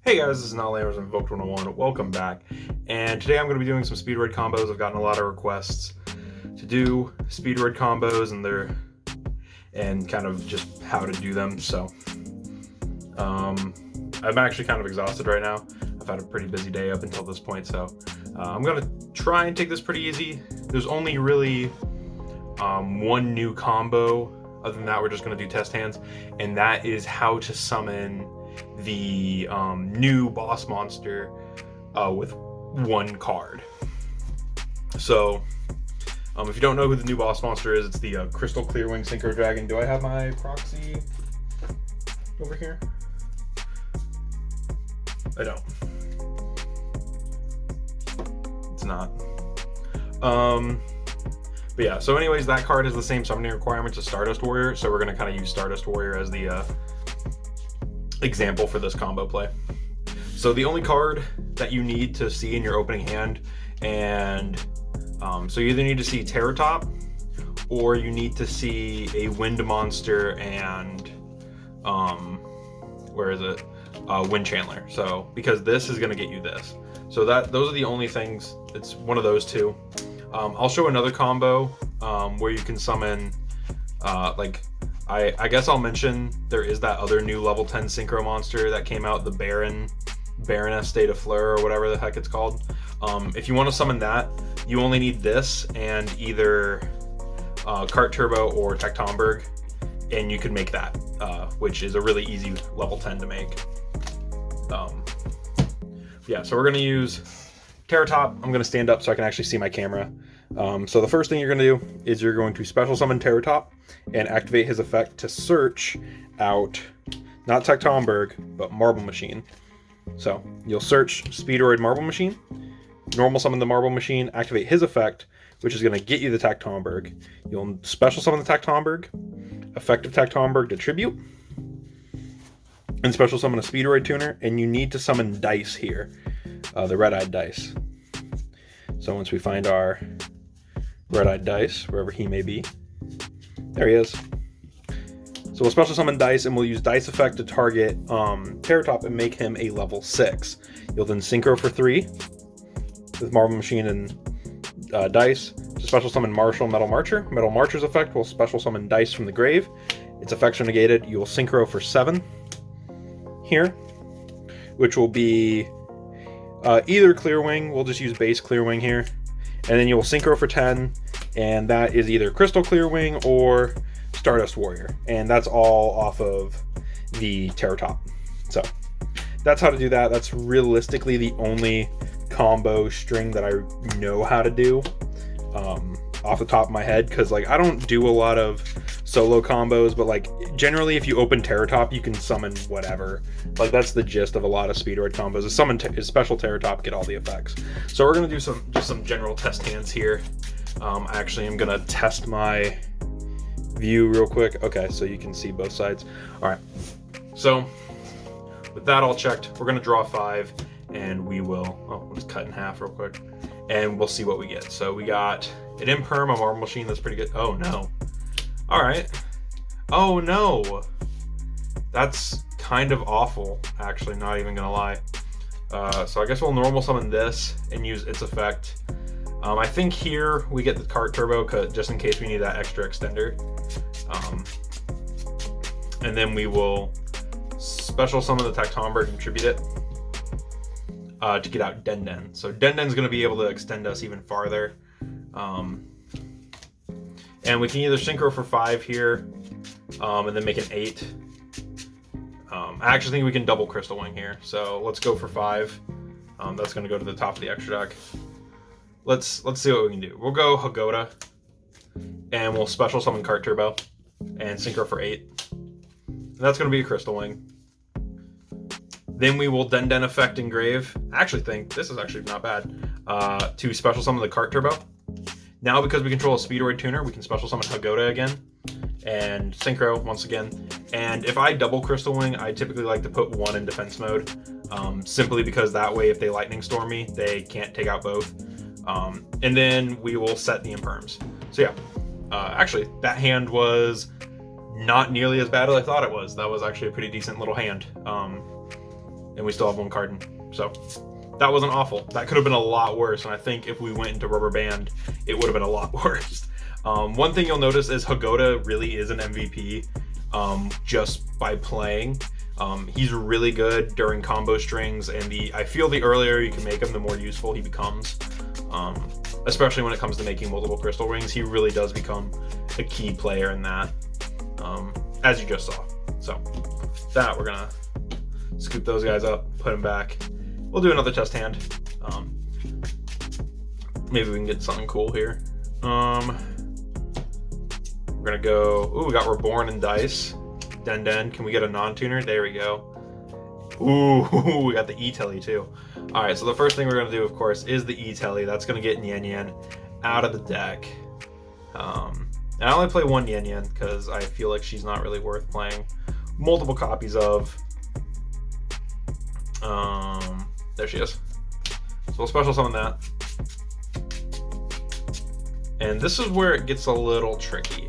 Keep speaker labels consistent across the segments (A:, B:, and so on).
A: Hey guys, this is Nalammers and Invoked 101. Welcome back. And today I'm going to be doing some Speedroid combos. I've gotten a lot of requests to do Speedroid combos and kind of just how to do them. So I'm actually kind of exhausted right now. I've had a pretty busy day up until this point, so I'm going to try and take this pretty easy. There's only really one new combo. Other than that, we're just going to do test hands, and that is how to summon the new boss monster with one card. So if you don't know who the new boss monster is, it's the Crystal Clearwing Synchro Dragon. Do I have my proxy over here? I don't. It's not. But yeah, so anyways, that card has the same summoning requirements as Stardust Warrior, so we're going to kind of use Stardust Warrior as the example for this combo play. So the only card that you need to see in your opening hand, and so you either need to see Terror Top, or you need to see a Wind Monster and Wind Chandler. So because this is going to get you this, so those are the only things. It's one of those two. I'll show another combo where you can summon I guess I'll mention there is that other new level 10 synchro monster that came out, the Baroness State of Fleur, or whatever the heck it's called. If you want to summon that, you only need this and either Cart Turbo or Tectomberg, and you can make that, which is a really easy level 10 to make. Yeah, so we're going to use Terror Top. I'm going to stand up so I can actually see my camera. So the first thing you're going to do is you're going to special summon Terror Top and activate his effect to search out, not Tectomberg, but Marble Machine. So you'll search Speedroid Marble Machine, normal summon the Marble Machine, activate his effect, which is going to get you the Tectomberg. You'll special summon the Tectomberg, effective Tectomberg to tribute, and special summon a Speedroid Tuner, and you need to summon Dice here, the red-eyed Dice. So once we find our red-eyed Dice, wherever he may be, there he is. So we'll special summon Dice, and we'll use Dice effect to target Terror Top and make him a level 6. You'll then synchro for 3 with Marble Machine and Dice to special summon Martial Metal Marcher. Metal Marcher's effect will special summon Dice from the grave. Its effects are negated. You will synchro for 7 here, which will be either Clearwing. We'll just use base Clearwing here, and then you'll synchro for 10, and that is either Crystal Clearwing or Stardust Warrior, and that's all off of the Terror Top. So that's how to do that. That's realistically the only combo string that I know how to do off the top of my head, because like I don't do a lot of solo combos, but like generally if you open Terror Top, you can summon whatever. Like that's the gist of a lot of Speedroid combos, is summon special Terror Top, get all the effects. So we're gonna do some general test hands here. I actually am gonna test my view real quick. Okay, so you can see both sides. All right, so with that all checked, we're gonna draw 5, and we will let's cut in half real quick, and we'll see what we get. So we got an Imperm, a Marble Machine. That's pretty good. Oh no. All right. Oh no. That's kind of awful, actually, not even gonna lie. So I guess we'll normal summon this and use its effect. I think here we get the Cart Turbo, just in case we need that extra extender. And then we will special summon the Tectomberg and tribute it to get out Den. So Den's going to be able to extend us even farther. And we can either synchro for 5 here and then make an 8. I actually think we can double Crystal Wing here. So let's go for 5. That's going to go to the top of the extra deck. Let's see what we can do. We'll go Hagoda, and we'll special summon Cart Turbo and synchro for 8. And that's going to be a Crystal Wing. Then we will Den effect Engrave. I actually think this is actually not bad. To special summon the Cart Turbo. Now, because we control a Speedroid Tuner, we can special summon Hagoda again and synchro once again. And if I double Crystal Wing, I typically like to put 1 in defense mode, simply because that way if they Lightning Storm me, they can't take out both. And then we will set the Imperms. So yeah, actually that hand was not nearly as bad as I thought it was. That was actually a pretty decent little hand. and we still have 1 card. So that wasn't awful. That could have been a lot worse, and I think if we went into Rubber Band, it would have been a lot worse. One thing you'll notice is Hagoda really is an MVP just by playing. He's really good during combo strings, and I feel the earlier you can make him, the more useful he becomes. Especially when it comes to making multiple crystal rings, he really does become a key player in that, as you just saw. So that we're gonna scoop those guys up, put them back. We'll do another test hand. Maybe we can get something cool here. We're gonna go. Ooh, we got Reborn and Dice. Den. Can we get a non-tuner? There we go. Ooh, we got the E-Telly too. All right, so the first thing we're gonna do, of course, is the E-Telly. That's gonna get Nyan out of the deck. And I only play 1 Nyan because I feel like she's not really worth playing multiple copies of. There she is. So we'll special summon that. And this is where it gets a little tricky.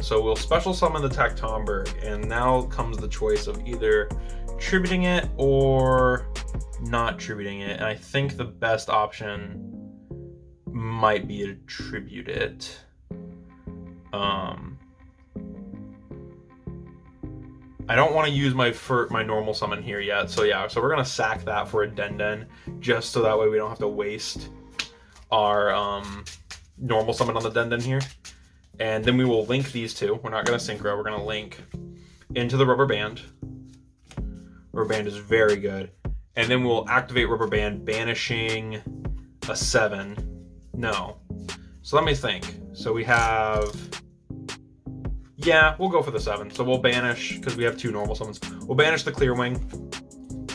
A: So we'll special summon the Tactomberg, and now comes the choice of either tributing it or not tributing it. And I think the best option might be to tribute it. I don't want to use my normal summon here yet, so yeah, so we're gonna sack that for a Den, just so that way we don't have to waste our normal summon on the Den here. And then we will link these two. We're not gonna synchro, we're gonna link into the Rubber Band. Rubber Band is very good. And then we'll activate Rubber Band, banishing a 7. No. So let me think. So we have... Yeah, we'll go for the 7. So we'll banish, because we have 2 normal summons. We'll banish the Clear Wing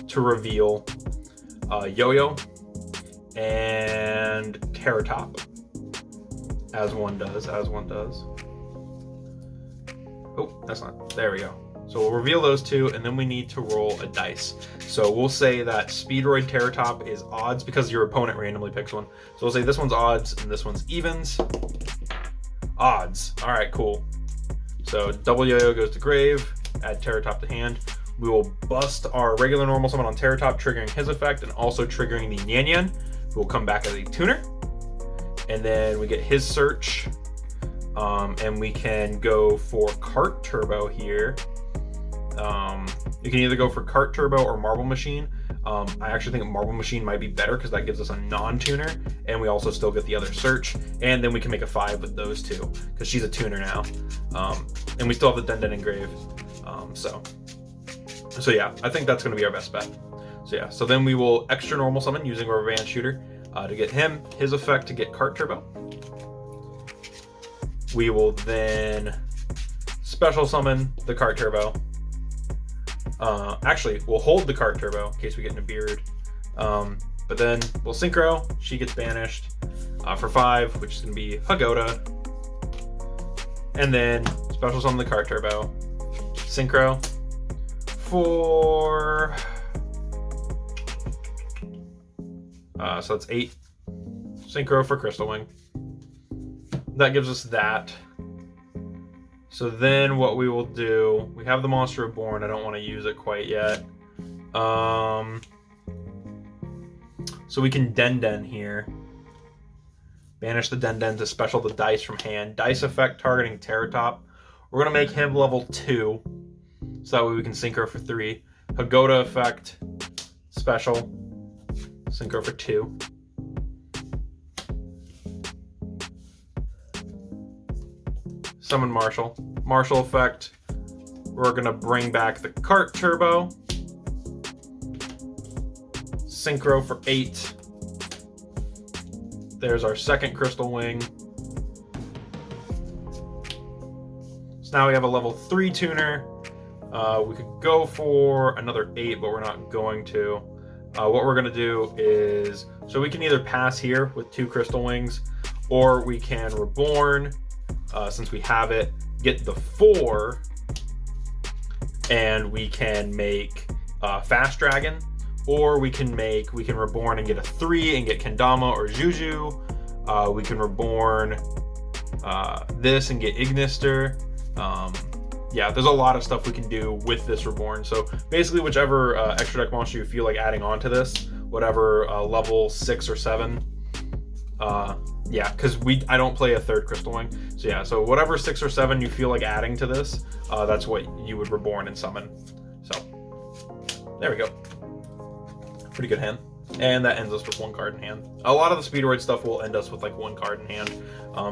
A: to reveal Yo-Yo and Terratop. As one does. Oh, that's not. There we go. So we'll reveal those 2, and then we need to roll a dice. So we'll say that Speedroid Terratop is odds because your opponent randomly picks one. So we'll say this one's odds and this one's evens. Odds. All right, cool. So double Yo-Yo goes to grave, add Terratop to hand. We will bust our regular normal summon on Terratop, triggering his effect and also triggering the Nyan, who will come back as a tuner. And then we get his search, and we can go for Cart Turbo here. You can either go for Cart Turbo or Marble Machine. I actually think Marble Machine might be better because that gives us a non-tuner, and we also still get the other search, and then we can make a 5 with those 2 because she's a tuner now, and we still have the Den engraved. So yeah, I think that's going to be our best bet. So yeah, so then we will extra normal summon using Rubber Band Shooter to get him his effect to get Cart Turbo. We will then special summon the Cart Turbo. Actually, we'll hold the Cart Turbo in case we get in a beard. But then we'll synchro. She gets banished for 5, which is going to be Hagoda. And then special summon the Cart Turbo. Synchro for... so that's 8. Synchro for Crystal Wing. That gives us that. So then what we will do, we have the Monster Reborn. I don't want to use it quite yet. So we can Den here. Banish the Den to special the dice from hand. Dice effect targeting Terratop. We're going to make him level 2. So that way we can synchro for 3. Hagoda effect, special. Synchro for 2. Summon Marshall. Marshall effect. We're going to bring back the Cart Turbo. Synchro for 8. There's our second Crystal Wing. So now we have a level 3 tuner. We could go for another 8, but we're not going to. What we're going to do is, so we can either pass here with 2 Crystal Wings, or we can Reborn, since we have it, get the 4, and we can make Fast Dragon, or we can Reborn and get a 3 and get Kendama or Juju. We can Reborn this and get Ignister. yeah, there's a lot of stuff we can do with this Reborn. So basically, whichever extra deck monster you feel like adding on to this, whatever level 6 or 7. Yeah, because I don't play a 3rd Crystal Wing. So yeah, so whatever 6 or 7 you feel like adding to this, that's what you would Reborn and summon. So there we go. Pretty good hand. And that ends us with 1 card in hand. A lot of the Speedroid stuff will end us with like 1 card in hand,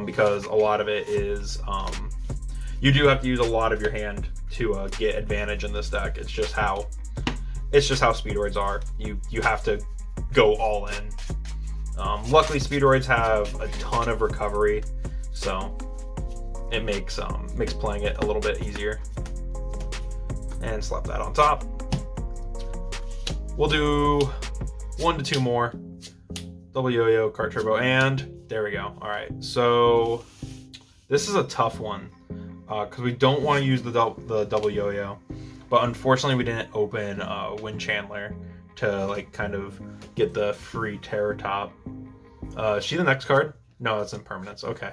A: because a lot of it is you do have to use a lot of your hand to get advantage in this deck. It's just how Speedroids are. You have to go all in. Luckily, Speedroids have a ton of recovery, so it makes playing it a little bit easier. And slap that on top. We'll do 1 to 2 more. Double Yo-Yo, Cart Turbo, and there we go. All right, so this is a tough one because we don't want to use the double Yo-Yo, but unfortunately we didn't open Wind Chandler to like kind of get the free Terror Top. Is she the next card? No, that's impermanence. Okay.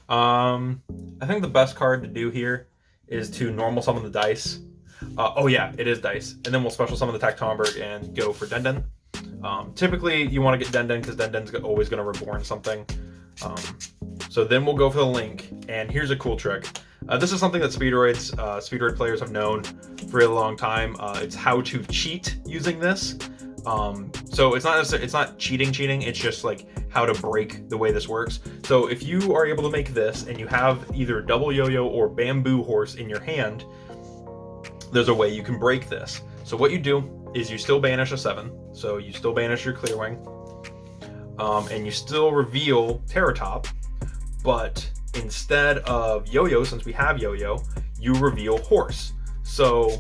A: I think the best card to do here is to normal summon the dice. Oh yeah, it is dice. And then we'll special summon the Tactomberg and go for Den. Typically you want to get Den because Den's always going to Reborn something. So then we'll go for the Link, and here's a cool trick. This is something that Speedroid players have known for a long time. It's how to cheat using this. So it's not cheating, it's just like how to break the way this works. So if you are able to make this and you have either double Yo-Yo or Bamboo Horse in your hand, there's a way you can break this. So what you do is you still banish a 7, so you still banish your Clearwing, and you still reveal Terror Top, but instead of Yo-Yo, since we have Yo-Yo, you reveal Horse. So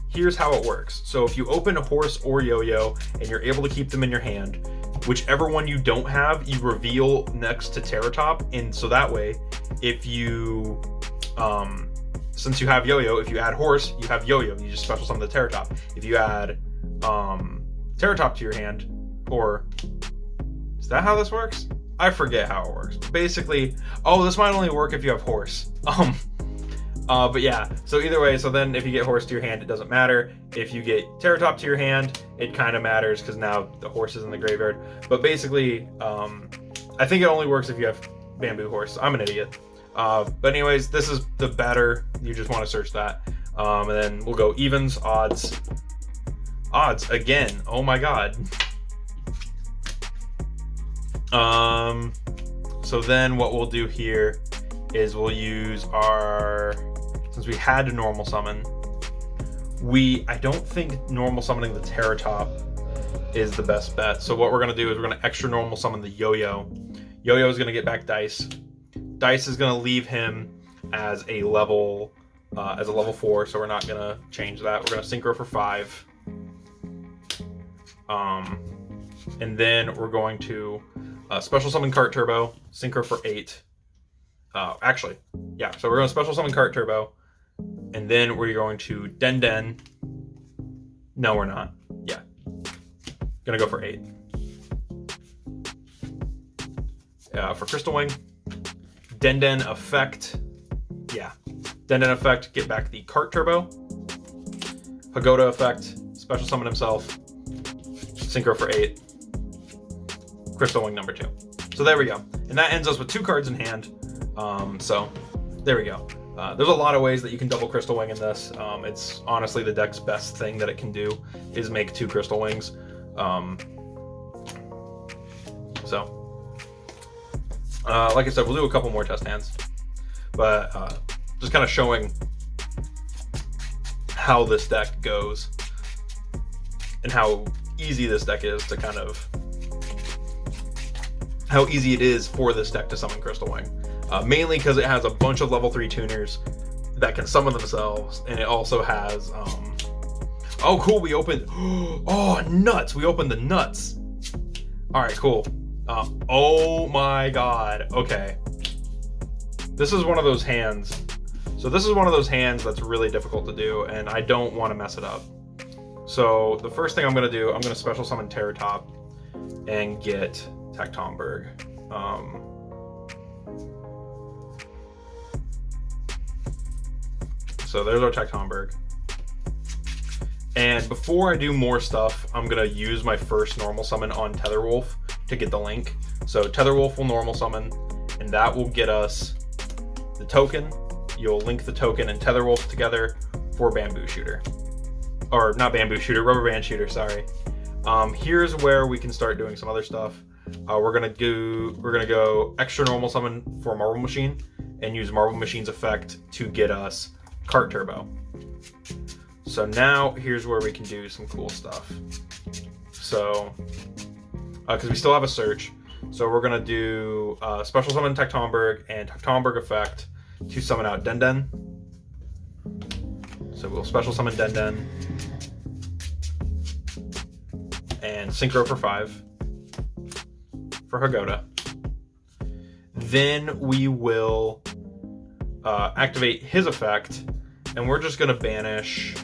A: here's how it works. So if you open a Horse or Yo-Yo and you're able to keep them in your hand, whichever one you don't have, you reveal next to Terror Top. And so that way, if you, since you have Yo-Yo, if you add Horse, you have Yo-Yo. You just special summon the Terror Top. If you add Terror Top to your hand, or is that how this works? I forget how it works. But basically, oh, this might only work if you have Horse. But yeah, so either way, so then if you get Horse to your hand, it doesn't matter. If you get Terror Top to your hand, it kind of matters because now the Horse is in the graveyard. But basically, I think it only works if you have Bamboo Horse. I'm an idiot. But anyways, this is the better. You just want to search that. And then we'll go evens, odds. Odds again. Oh my god. So then what we'll do here is we'll use our, since we had to normal summon, I don't think normal summoning the Terror Top is the best bet. So what we're going to do is we're going to extra normal summon the Yo-Yo. Yo-Yo is going to get back Dice. Dice is going to leave him as a level 4, so we're not going to change that. We're going to Synchro for 5. And then we're going to special summon Cart Turbo, Synchro for 8. Actually, yeah, so we're going to special summon Cart Turbo, and then we're going to Den. No, we're not. Yeah. Gonna go for 8. For Crystal Wing, Den effect. Yeah. Den effect, get back the Cart Turbo. Pagoda effect, special summon himself. Synchro for 8. Crystal Wing number 2. So there we go. And that ends us with 2 cards in hand. So there we go. There's a lot of ways that you can double Crystal Wing in this. It's honestly the deck's best thing that it can do is make 2 Crystal Wings. Like I said, we'll do a couple more test hands. But just kind of showing how this deck goes and how easy this deck is to kind of, how easy it is for this deck to summon Crystal Wing. Mainly because it has a bunch of level 3 tuners that can summon themselves, and it also has, oh cool, we opened, oh nuts, we opened the nuts. Alright, cool. Oh my god, okay. This is one of those hands. So this is one of those hands that's really difficult to do, and I don't want to mess it up. So the first thing I'm going to do, I'm going to special summon Terror Top and get Tactomberg. So there's our Tectomberg. And before I do more stuff, I'm gonna use my first normal summon on Tetherwolf to get the link. So Tetherwolf will normal summon, and that will get us the token. You'll link the token and Tetherwolf together for Bamboo Shooter. Or not Bamboo Shooter, Rubber Band Shooter, sorry. Here's where we can start doing some other stuff. We're gonna go extra normal summon for Marble Machine and use Marble Machine's effect to get us Cart Turbo. So now here's where we can do some cool stuff. So, because we still have a search, so we're gonna do special summon Tectomberg and Tectomberg effect to summon out Den. So we'll special summon Den and Synchro for 5 for Hagoda. Then we will activate his effect, and we're just gonna banish.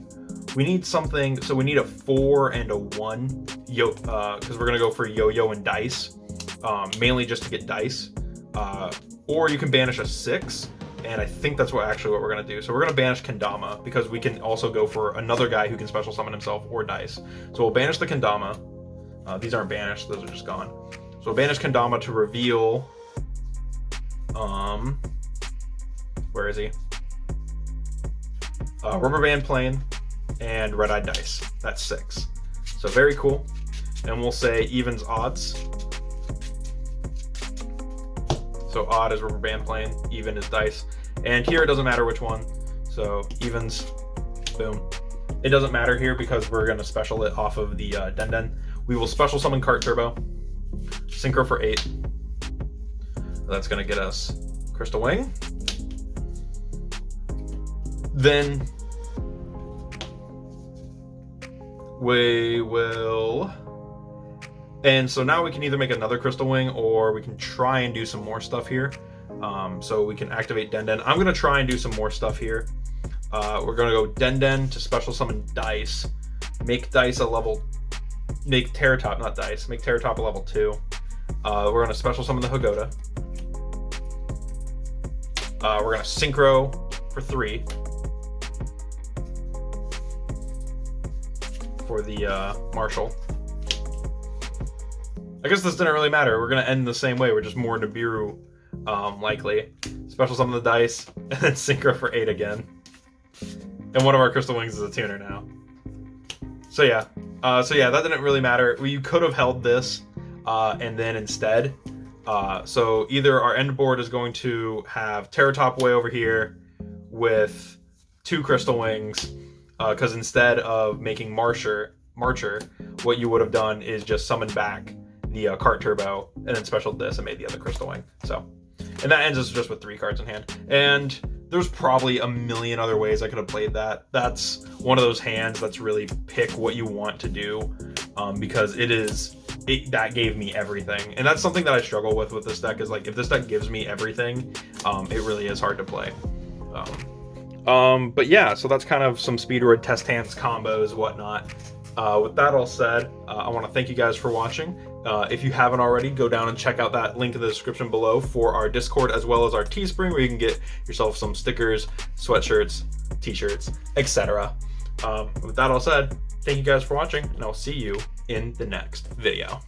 A: We need something, so we need a 4 and a 1, because we're gonna go for Yo-Yo and Dice, mainly just to get Dice. Or you can banish a 6, and I think that's what we're gonna do. So we're gonna banish Kendama, because we can also go for another guy who can special summon himself or Dice. So we'll banish the Kendama. These aren't banished, those are just gone. So we'll banish Kendama to reveal, where is he? Rubber Band Plane and Red Eyed Dice. That's 6. So very cool. And we'll say evens odds. So odd is Rubber Band Plane, even is Dice. And here it doesn't matter which one. So evens, boom. It doesn't matter here because we're gonna special it off of the Den. We will special summon Cart Turbo, Synchro for 8. That's gonna get us Crystal Wing. Then we will, and so now we can either make another Crystal Wing or we can try and do some more stuff here. So we can activate Den. I'm gonna try and do some more stuff here. We're gonna go Den to special summon Dice, make Dice a level, make Terratop, not Dice, make Terratop a level 2. We're gonna special summon the Hagoda. We're gonna Synchro for 3 for the Marshall. I guess this didn't really matter. We're gonna end the same way. We're just more Nibiru likely. Special summon the Dice and then Synchro for 8 again. And one of our Crystal Wings is a tuner now. So yeah, that didn't really matter. You could have held this and then instead. So either our end board is going to have Terratop way over here with 2 Crystal Wings, because instead of making Marcher, what you would have done is just summoned back the Cart Turbo and then specialed this and made the other Crystal Wing. So, and that ends us just with 3 cards in hand. And there's probably a million other ways I could have played that. That's one of those hands that's really pick what you want to do, because that gave me everything. And that's something that I struggle with this deck, is like, if this deck gives me everything, it really is hard to play. But yeah, so that's kind of some Speedroid test hands, combos, whatnot. With that all said, I want to thank you guys for watching. If you haven't already, go down and check out that link in the description below for our Discord, as well as our Teespring, where you can get yourself some stickers, sweatshirts, t-shirts, etc. With that all said, thank you guys for watching, and I'll see you in the next video.